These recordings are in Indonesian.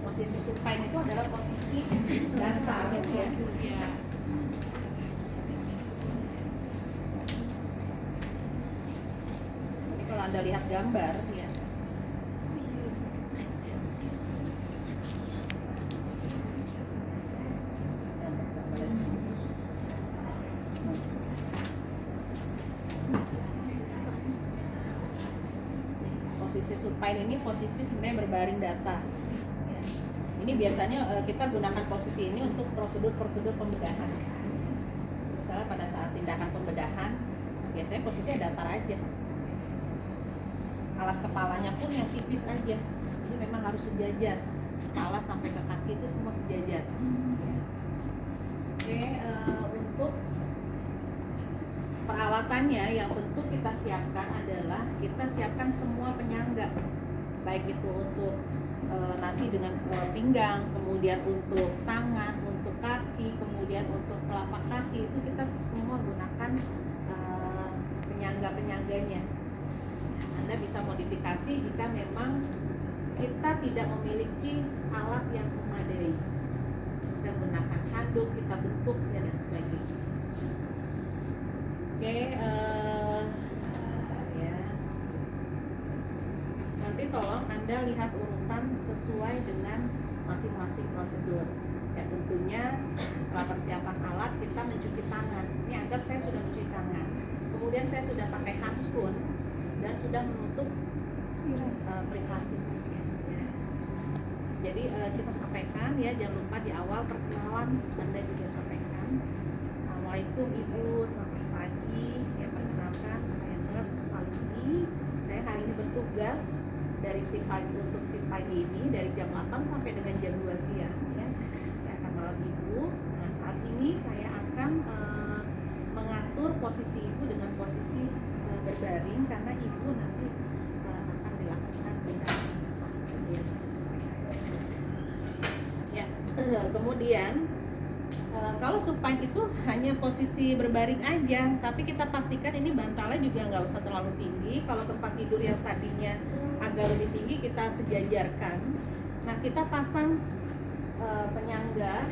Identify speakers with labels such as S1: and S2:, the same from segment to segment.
S1: Posisi supine itu adalah posisi datar ya. Jadi kalau Anda lihat gambar ya. Posisi supine ini posisi sebenarnya berbaring datar. Ya. Ini biasanya kita gunakan posisi ini untuk prosedur-prosedur pembedahan. Misalnya pada saat tindakan pembedahan, biasanya posisinya datar aja. Alas kepalanya pun yang tipis aja. Jadi memang harus sejajar. Kepala sampai ke kaki itu semua sejajar. Ya. Oke, untuk peralatannya yang tentu kita siapkan adalah kita siapkan semua penyangga, baik itu untuk nanti dengan pinggang, kemudian untuk tangan, untuk kaki, kemudian untuk telapak kaki, itu kita semua gunakan penyangga-penyangganya. Anda bisa modifikasi jika memang kita tidak memiliki alat yang memadai, bisa menggunakan handuk, kita bentuk dan sebagainya. Oke, ya. Nanti tolong Anda lihat urutan sesuai dengan masing-masing prosedur. Ya tentunya setelah persiapan alat kita mencuci tangan. Ini agar saya sudah mencuci tangan. Kemudian saya sudah pakai handscoon dan sudah menutup privasi pasien. Ya. Jadi kita sampaikan ya, jangan lupa di awal perkenalan Anda juga sampaikan. Assalamualaikum Ibu, selamat pagi. Ya, perkenalkan saya Nurse Paludi. Saya hari ini bertugas dari shift pagi untuk shift pagi ini dari jam 8 sampai dengan jam 2 siang ya. Saya akan merawat Ibu. Nah, saat ini saya akan mengatur posisi Ibu dengan posisi berbaring karena Ibu nanti akan dilakukan tindakan. Ya, kemudian kalau supine itu hanya posisi berbaring aja, tapi kita pastikan ini bantalnya juga nggak usah terlalu tinggi. Kalau tempat tidur yang tadinya agak lebih tinggi kita sejajarkan. Nah, kita pasang penyangga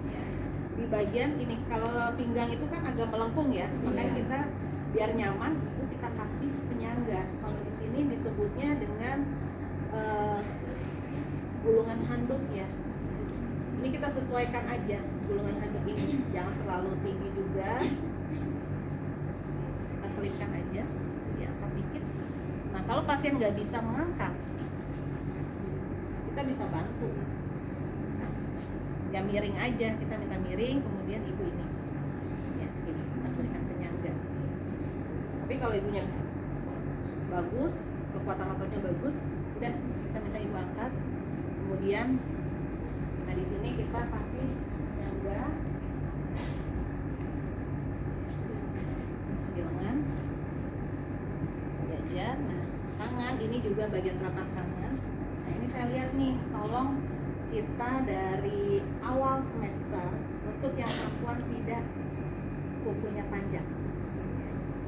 S1: ya, di bagian ini. Kalau pinggang itu kan agak melengkung ya, makanya kita biar nyaman itu kita kasih penyangga. Kalau di sini disebutnya dengan gulungan handuk ya. Ini kita sesuaikan aja gulungan handuk ini, jangan terlalu tinggi juga. Kita selipkan aja, diangkat dikit. Nah, kalau pasien nggak bisa mengangkat, kita bisa bantu. Nah, ya miring aja, kita minta miring, kemudian ibu ini, ya ini kita berikan penyangga. Tapi kalau ibunya bagus, kekuatan ototnya bagus, udah kita minta ibu angkat, kemudian nah di sini kita kasih penyangga di lengan sejajar. Nah, tangan ini juga bagian telapak tangan. Nah, ini saya lihat nih, tolong kita dari awal semester untuk yang perempuan tidak kukunya panjang,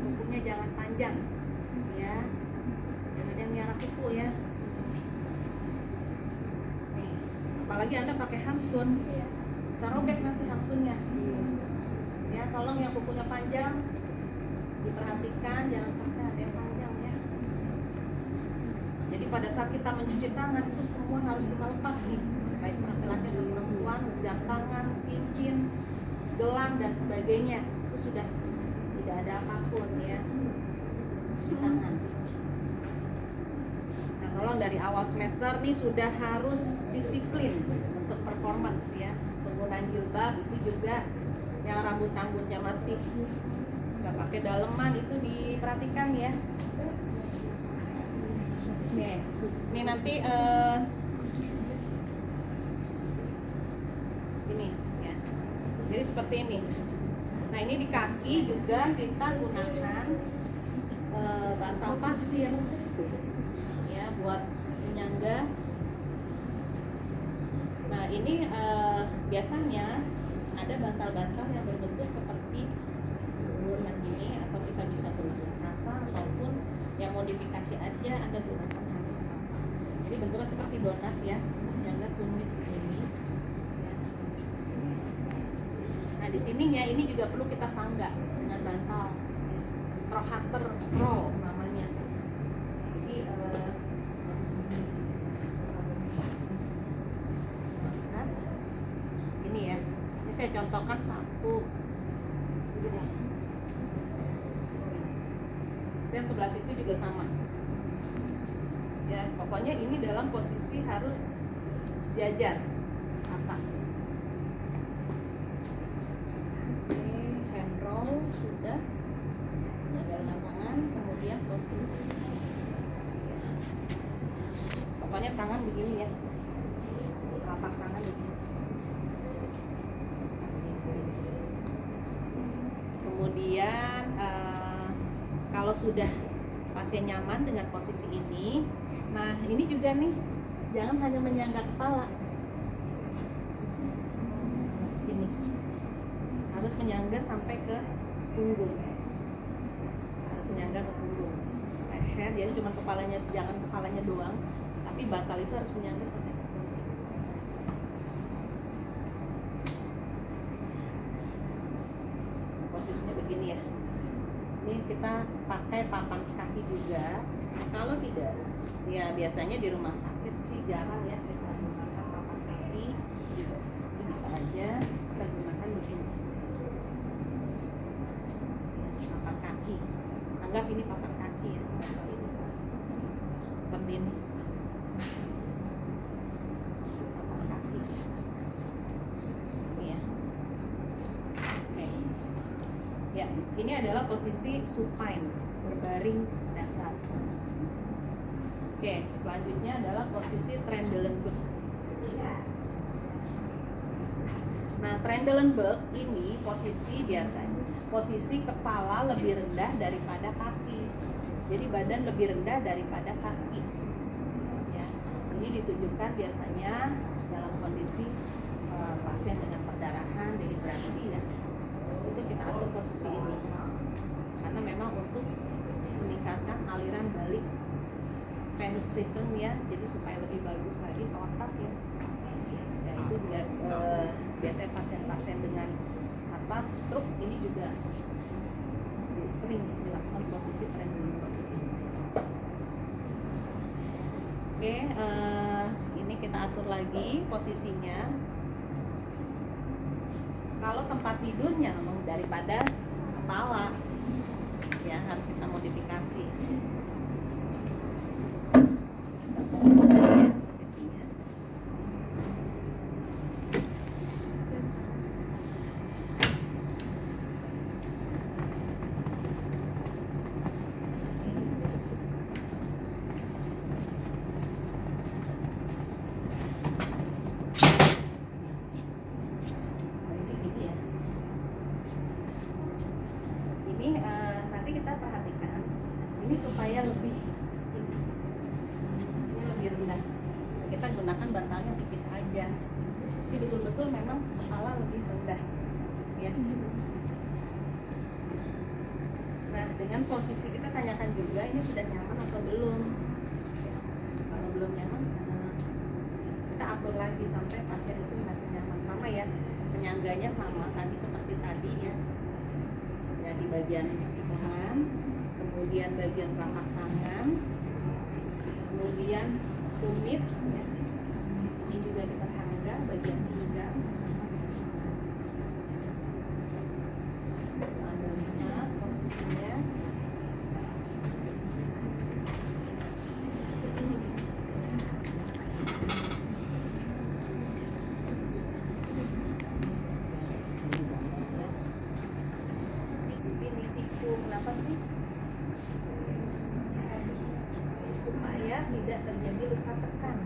S1: kukunya jangan panjang ya, jangan miara kuku ya. Apalagi Anda pakai handscoon, bisa robek nanti handscoonnya. Ya, tolong yang kukunya panjang diperhatikan, jangan sampai ada yang panjang ya. Jadi pada saat kita mencuci tangan itu semua harus kita lepas nih, baik laki-laki atau perempuan, jam tangan, cincin, gelang dan sebagainya itu sudah tidak ada apapun ya. Cuci tangan. Tolong dari awal semester nih sudah harus disiplin untuk performance ya. Penggunaan jilbab itu juga yang rambut-rambutnya masih nggak pakai daleman itu diperhatikan ya. Oke, ini nanti ini ya. Jadi seperti ini. Nah, ini di kaki juga kita gunakan bantal pasir. Ya, buat penyangga. Nah, ini biasanya ada bantal-bantal yang berbentuk seperti bulat ini, atau kita bisa gunakan kasa ataupun yang modifikasi aja Anda gunakan handuk. Jadi bentuknya seperti donat ya, penyangga tumis di sininya ini juga perlu kita sanggah dengan bantal, Trowhunter roll namanya. Jadi ini ya, ini saya contohkan satu, gini. Yang sebelah situ juga sama. Ya, pokoknya ini dalam posisi harus sejajar rata. Oke, hand roll sudah. Jaga dengan tangan, kemudian posisi. Pokoknya tangan begini ya, telapak tangan begini. Kemudian kalau sudah pasien nyaman dengan posisi ini, nah ini juga nih, jangan hanya menyangga kepala. Ini harus menyangga sampai ke punggung, harus menyangga ke punggung, leher. Jadi cuma kepalanya, jangan kepalanya doang, tapi bantal itu harus menyangga sampai ke punggung. Posisinya begini ya. Ini kita pakai papan kaki juga. Kalau tidak, ya biasanya di rumah sakit sih jarang ya kita gunakan papan kaki. Ini bisa aja kita gunakan begini, papan kaki. Anggap ini papan kaki ya, seperti ini. Papan kaki. Ini ya. Oke. Ya, ini adalah posisi supine, berbaring datar. Oke, selanjutnya adalah posisi Trendelenburg. Nah, Trendelenburg ini posisi biasanya, posisi kepala lebih rendah daripada kaki. Jadi badan lebih rendah daripada kaki. Ya, ini ditujukan biasanya dalam kondisi pasien dengan perdarahan, dehidrasi ya. Itu kita atur posisi ini karena memang untuk meningkatkan aliran balik venous return ya, jadi supaya lebih bagus lagi ke otak ya. Ya itu juga biasanya pasien-pasien dengan stroke ini juga sering dilakukan posisi Trendelenburg. Oke, ini kita atur lagi posisinya. Kalau tempat tidurnya memang daripada kepala, ya harus kita modifikasi. Posisinya. Nanti kita perhatikan ini supaya lebih ini lebih rendah. Kita gunakan bantalnya tipis aja. Jadi betul-betul memang kepala lebih rendah ya. Nah, dengan posisi kita tanyakan juga ini sudah nyaman atau belum. Kalau belum nyaman, kita atur lagi sampai pasien itu masih nyaman. Sama ya, penyangganya sama tadi seperti tadi ya. Ya, di bagian tangan, kemudian bagian telapak tangan, kemudian tumit ya. Ini juga kita sanggah bagian pinggang sama kita sanggah. Anda lihat posisinya. Kenapa sih? Supaya tidak terjadi luka tekan.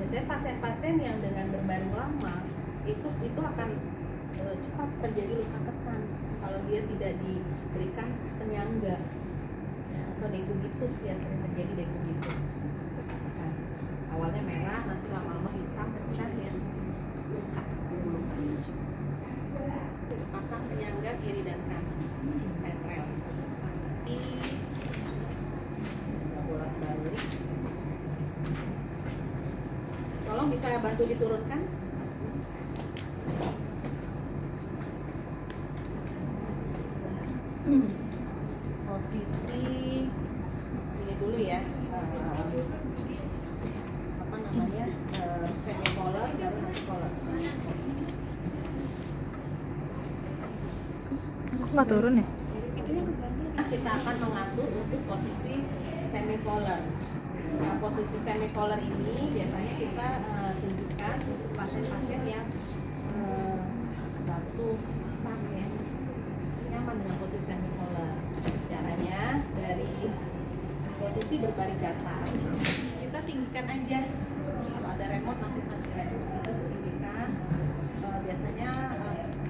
S1: Biasanya pasien-pasien yang dengan berbaring lama itu akan cepat terjadi luka tekan kalau dia tidak diberikan penyangga ya, atau decubitus ya, sering terjadi decubitus luka tekan. Awalnya merah, nanti lama-lama hitam pecah ya, luka. Pasang penyangga kiri dan kanan. Sentral bolak-balik. Tolong bisa bantu diturunkan. Posisi ini dulu ya, apa namanya, semicolor baru nanti color.
S2: Kok nggak turun ya?
S1: Kita akan mengatur untuk posisi semicolor. Nah, posisi semicolor ini biasanya kita tunjukkan untuk pasien-pasien yang batuk, sesak ya, nyaman dengan posisi semicolor. Caranya dari posisi berbaring datar, kita tinggikan aja. Kalau ada remote langsung kasih remote, kita tinggikan. Biasanya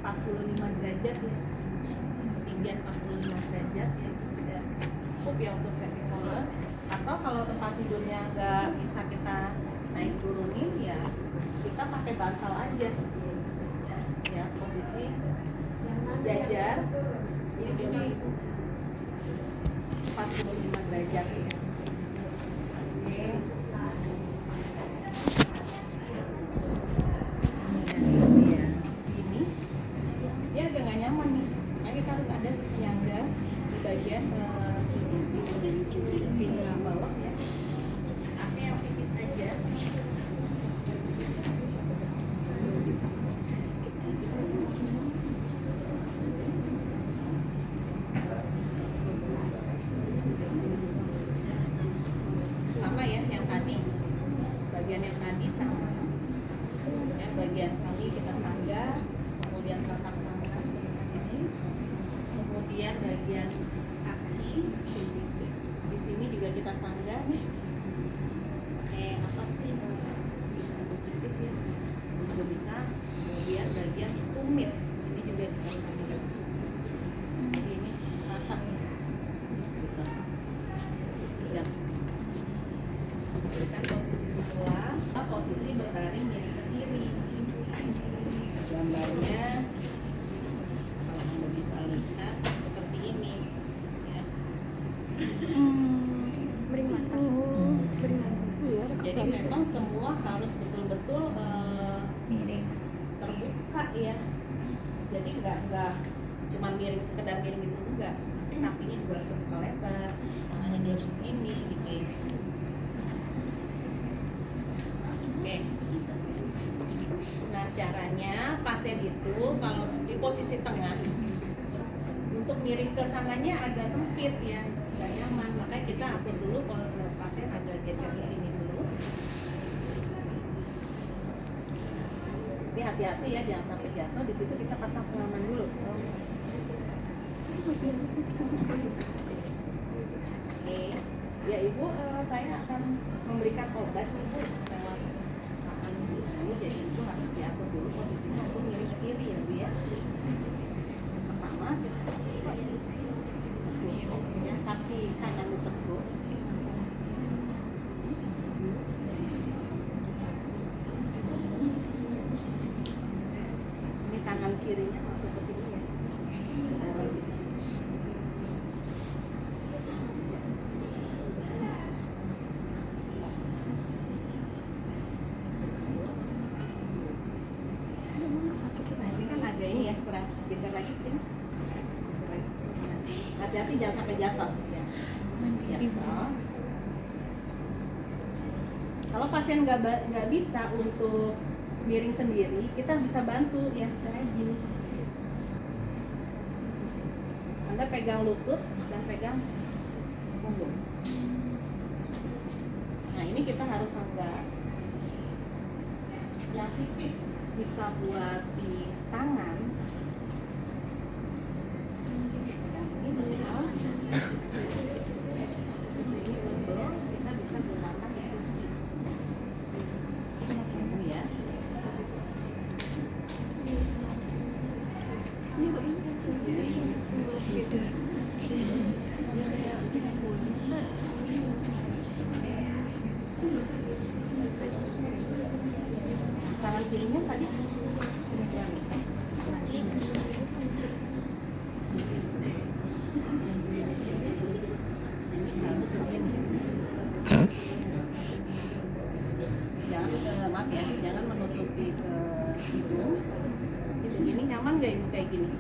S1: 45 derajat ya, ketinggian 45 derajat ya, itu sudah cukup ya untuk semicolor. Atau kalau tempat tidurnya nggak bisa kita naik turunin ya, kita pakai bantal aja ya, posisi sejajar ini bisa 45 derajat ya. Oke. Ya, ini ya agak nggak nyaman nih, makanya kita harus ada penyangga di bagian sini di bawah ya, aksi yang tipis aja. Sama ya, yang tadi bagian yang tadi sama ya, bagian sini kita sanggah, kemudian telapak tangan ini, kemudian bagian kaki di sini juga kita sanggah pakai apa sih, untuk tipis ya juga bisa. Kemudian bagian tumit ini juga kita sanggah, jadi ini rata nih gitu. Ya, berikan posisi sebelah, posisi berbaring miring ke kiri. Gambarnya kalau Anda bisa lihat seperti ini ya. Jadi memang semua harus betul-betul
S2: Miring.
S1: terbuka ya. Jadi nggak cuma miring, sekedar miring gitu enggak, tapi kakinya juga harus terbuka lebar, tangannya juga harus begini gitu ya. Oke. Nah, caranya pasien itu kalau di posisi tengah, untuk miring ke sananya agak sempit ya, nggak nyaman. Makanya kita atur dulu pasien agak geser ke sini dulu. Ini hati-hati ya, jangan sampai jatuh. Di situ kita pasang pengaman dulu. Oke, ya Ibu, saya akan memberikan obat Ibu lewat makan sini. Jadi Ibu harus diatur dulu posisinya untuk miring ke kiri ya Bu ya. Pertama kita tekuk ya, kaki kanan ditekuk. Ini kanan kirinya masuk ke sini ya. Dari sini. Nah, ini kan agak ini ya, kurang geser lagi ke sini. Geser lagi ke sini. Hati-hati jangan sampai jatuh ya. Jatuh. Kalau pasien nggak bisa untuk miring sendiri, kita bisa bantu ya, kayak gini. Anda pegang lutut dan pegang punggung. Nah, ini kita harus sanggah. Yang tipis bisa buat di tangan. Ini betul. Ini betul. Kita bisa gunakan ya. Ini ya. Tangan kirinya tadi sini pegang. Ini harus begini. Jangan maaf ya, jangan menutupi ke hidung. Ini begini nyaman nggak Ibu kayak gini?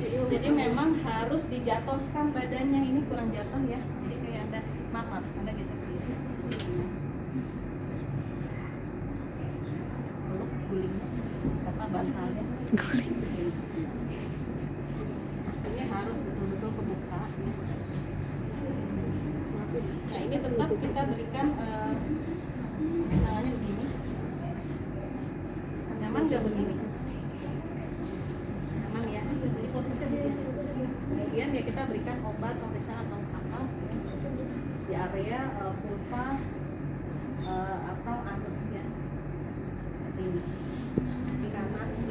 S1: Jadi memang harus dijatuhkan badannya, ini kurang jatuh ya. Jadi kayak maaf, anda geser sini. Guling apa bantalnya? Guling. Ini harus betul-betul kebuka ya. Nah ini tetap kita berikan tangannya begini. Nyaman nggak begini? Nyaman ya. Jadi posisinya begini. Kemudian ya kita berikan obat pemeriksaan atau apa di area vulva atau anusnya seperti ini.